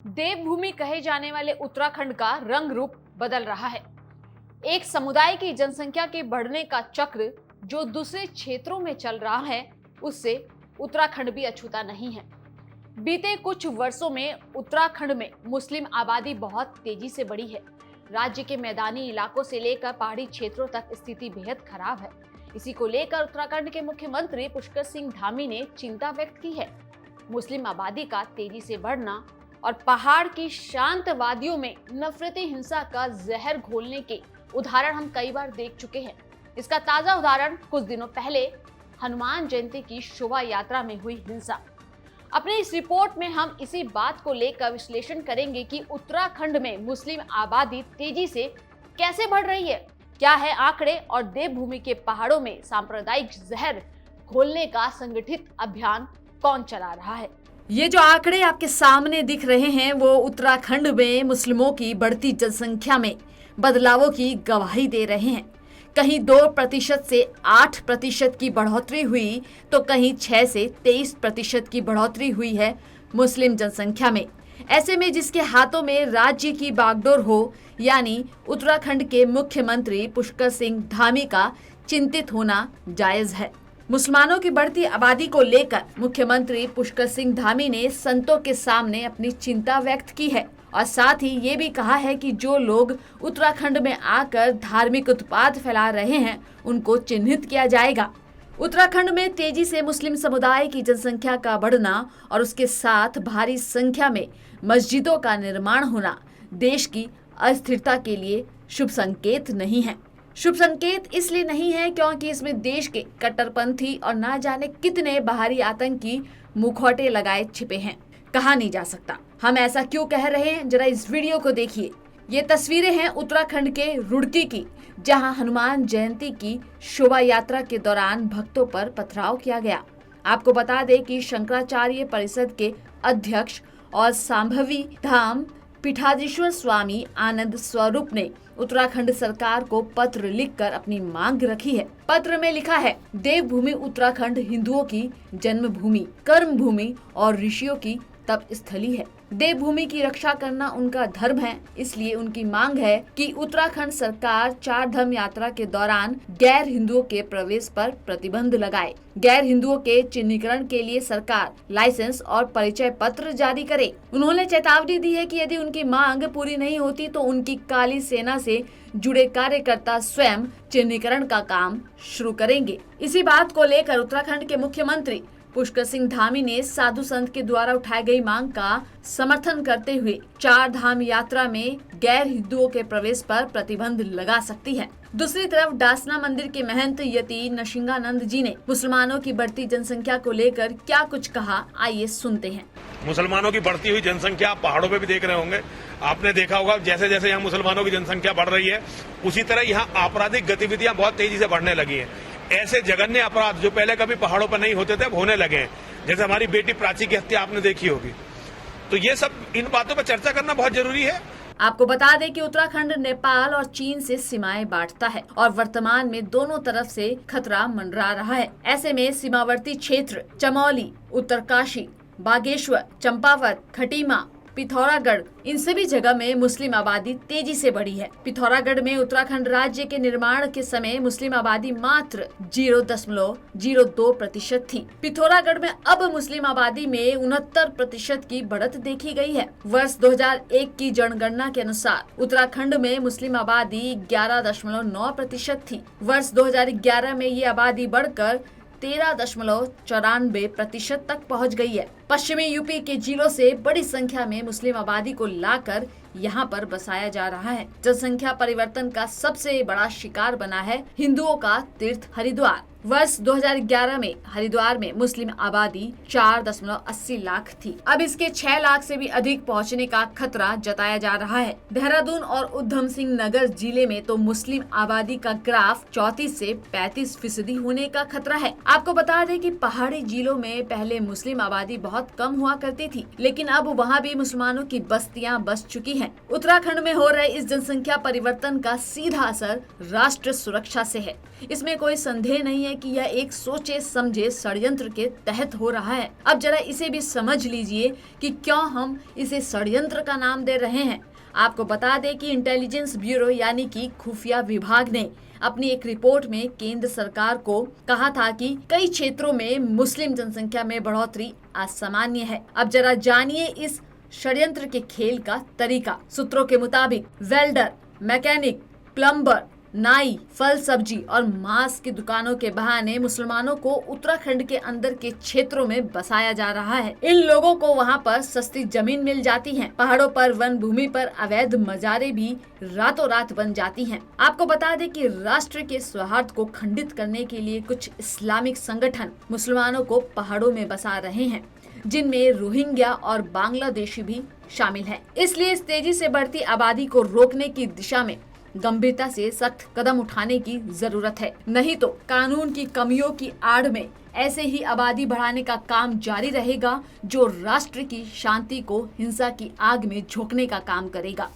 देवभूमि कहे जाने वाले उत्तराखंड का रंग रूप बदल रहा है। एक समुदाय की जनसंख्या के बढ़ने का चक्र जो दूसरे क्षेत्रों में चल रहा है, उससे उत्तराखंड भी अछूता नहीं है। बीते कुछ वर्षों में उत्तराखंड में मुस्लिम आबादी बहुत तेजी से बढ़ी है। राज्य के मैदानी इलाकों से लेकर पहाड़ी क्षेत्रों तक स्थिति बेहद खराब है। इसी को लेकर उत्तराखंड के मुख्यमंत्री पुष्कर सिंह धामी ने चिंता व्यक्त की है। मुस्लिम आबादी का तेजी से बढ़ना और पहाड़ की शांत वादियों में नफरती हिंसा का जहर घोलने के उदाहरण हम कई बार देख चुके हैं। इसका ताजा उदाहरण कुछ दिनों पहले हनुमान जयंती की शोभा यात्रा में हुई हिंसा। अपने इस रिपोर्ट में हम इसी बात को लेकर विश्लेषण करेंगे कि उत्तराखंड में मुस्लिम आबादी तेजी से कैसे बढ़ रही है, क्या है आंकड़े और देवभूमि के पहाड़ों में सांप्रदायिक जहर घोलने का संगठित अभियान कौन चला रहा है। ये जो आंकड़े आपके सामने दिख रहे हैं वो उत्तराखंड में मुस्लिमों की बढ़ती जनसंख्या में बदलावों की गवाही दे रहे हैं। कहीं 2% से 8% की बढ़ोतरी हुई तो कहीं 6 से 23% की बढ़ोतरी हुई है मुस्लिम जनसंख्या में। ऐसे में जिसके हाथों में राज्य की बागडोर हो, यानी उत्तराखंड के मुख्यमंत्री पुष्कर सिंह धामी का चिंतित होना जायज है। मुसलमानों की बढ़ती आबादी को लेकर मुख्यमंत्री पुष्कर सिंह धामी ने संतों के सामने अपनी चिंता व्यक्त की है और साथ ही ये भी कहा है कि जो लोग उत्तराखंड में आकर धार्मिक उत्पात फैला रहे हैं उनको चिन्हित किया जाएगा। उत्तराखंड में तेजी से मुस्लिम समुदाय की जनसंख्या का बढ़ना और उसके साथ भारी संख्या में मस्जिदों का निर्माण होना देश की अस्थिरता के लिए शुभ संकेत नहीं है। शुभ संकेत इसलिए नहीं है क्योंकि इसमें देश के कट्टरपंथी और ना जाने कितने बाहरी आतंकी मुखौटे लगाए छिपे हैं। कहा नहीं जा सकता। हम ऐसा क्यों कह रहे हैं, जरा इस वीडियो को देखिए। ये तस्वीरें हैं उत्तराखंड के रुड़की की, जहां हनुमान जयंती की शोभा यात्रा के दौरान भक्तों पर पथराव किया गया। आपको बता दें कि शंकराचार्य परिषद के अध्यक्ष और सांभवी धाम पीठाधीश्वर स्वामी आनंद स्वरूप ने उत्तराखंड सरकार को पत्र लिखकर अपनी मांग रखी है। पत्र में लिखा है, देवभूमि उत्तराखंड हिंदुओं की जन्मभूमि, कर्म भूमि और ऋषियों की तप स्थली है। देवभूमि की रक्षा करना उनका धर्म है, इसलिए उनकी मांग है कि उत्तराखंड सरकार चार धाम यात्रा के दौरान गैर हिंदुओं के प्रवेश पर प्रतिबंध लगाए। गैर हिंदुओं के चिन्हीकरण के लिए सरकार लाइसेंस और परिचय पत्र जारी करे। उन्होंने चेतावनी दी है कि यदि उनकी मांग पूरी नहीं होती तो उनकी काली सेना से जुड़े कार्यकर्ता स्वयं चिन्हीकरण का काम शुरू करेंगे। इसी बात को लेकर उत्तराखंड के मुख्यमंत्री पुष्कर सिंह धामी ने साधु संत के द्वारा उठाई गई मांग का समर्थन करते हुए चार धाम यात्रा में गैर हिंदुओं के प्रवेश पर प्रतिबंध लगा सकती है। दूसरी तरफ डासना मंदिर के महंत यति नरसिंहानंद जी ने मुसलमानों की बढ़ती जनसंख्या को लेकर क्या कुछ कहा, आइए सुनते हैं। मुसलमानों की बढ़ती हुई जनसंख्या आप पहाड़ों पे भी देख रहे होंगे। आपने देखा होगा जैसे जैसे यहाँ मुसलमानों की जनसंख्या बढ़ रही है उसी तरह यहाँ आपराधिक गतिविधियां बहुत तेजी से बढ़ने लगी है। ऐसे जघन्य अपराध जो पहले कभी पहाड़ों पर नहीं होते थे अब होने लगे हैं। जैसे हमारी बेटी प्राची की हत्या आपने देखी होगी। तो ये सब इन बातों पर चर्चा करना बहुत जरूरी है। आपको बता दें कि उत्तराखंड नेपाल और चीन से सीमाएं बांटता है और वर्तमान में दोनों तरफ से खतरा मंडरा रहा है। ऐसे में सीमावर्ती क्षेत्र चमोली, उत्तरकाशी, बागेश्वर, चंपावत, खटीमा, पिथौरागढ़, इन सभी जगह में मुस्लिम आबादी तेजी से बढ़ी है। पिथौरागढ़ में उत्तराखंड राज्य के निर्माण के समय मुस्लिम आबादी मात्र 0.02% थी। पिथौरागढ़ में अब मुस्लिम आबादी में 69% की बढ़त देखी गई है। वर्ष 2001 की जनगणना के अनुसार उत्तराखंड में मुस्लिम आबादी 11.9% थी। वर्ष 2011 में ये आबादी बढ़कर 13.94% तक पहुंच गई है। पश्चिमी यूपी के जिलों से बड़ी संख्या में मुस्लिम आबादी को लाकर यहाँ पर बसाया जा रहा है। जनसंख्या परिवर्तन का सबसे बड़ा शिकार बना है हिंदुओं का तीर्थ हरिद्वार। वर्ष 2011 में हरिद्वार में मुस्लिम आबादी 4.80 लाख थी। अब इसके 6 लाख से भी अधिक पहुंचने का खतरा जताया जा रहा है। देहरादून और उधम सिंह नगर जिले में तो मुस्लिम आबादी का ग्राफ 34 से 35% होने का खतरा है। आपको बता दें कि पहाड़ी जिलों में पहले मुस्लिम आबादी बहुत कम हुआ करती थी, लेकिन अब वहाँ भी मुसलमानों की बस्तियाँ बस चुकी हैं। उत्तराखंड में हो रहे इस जनसंख्या परिवर्तन का सीधा असर राष्ट्र सुरक्षा से है। इसमें कोई संदेह नहीं है कि यह एक सोचे समझे षड्यंत्र के तहत हो रहा है। अब जरा इसे भी समझ लीजिए कि क्यों हम इसे षड्यंत्र का नाम दे रहे हैं। आपको बता दें कि इंटेलिजेंस ब्यूरो यानी कि खुफिया विभाग ने अपनी एक रिपोर्ट में केंद्र सरकार को कहा था कि कई क्षेत्रों में मुस्लिम जनसंख्या में बढ़ोतरी असामान्य है। अब जरा जानिए इस षड्यंत्र के खेल का तरीका। सूत्रों के मुताबिक वेल्डर, मैकेनिक, प्लम्बर, नाई, फल सब्जी और मांस की दुकानों के बहाने मुसलमानों को उत्तराखंड के अंदर के क्षेत्रों में बसाया जा रहा है। इन लोगों को वहां पर सस्ती जमीन मिल जाती है। पहाड़ों पर वन भूमि पर अवैध मजारे भी रातों रात बन जाती हैं। आपको बता दें कि राष्ट्र के सौहार्द को खंडित करने के लिए कुछ इस्लामिक संगठन मुसलमानों को पहाड़ों में बसा रहे हैं, जिनमें रोहिंग्या और बांग्लादेशी भी शामिल है। इसलिए इस तेजी से बढ़ती आबादी को रोकने की दिशा में गंभीरता से सख्त कदम उठाने की जरूरत है। नहीं तो कानून की कमियों की आड़ में ऐसे ही आबादी बढ़ाने का काम जारी रहेगा, जो राष्ट्र की शांति को हिंसा की आग में झोंकने का काम करेगा।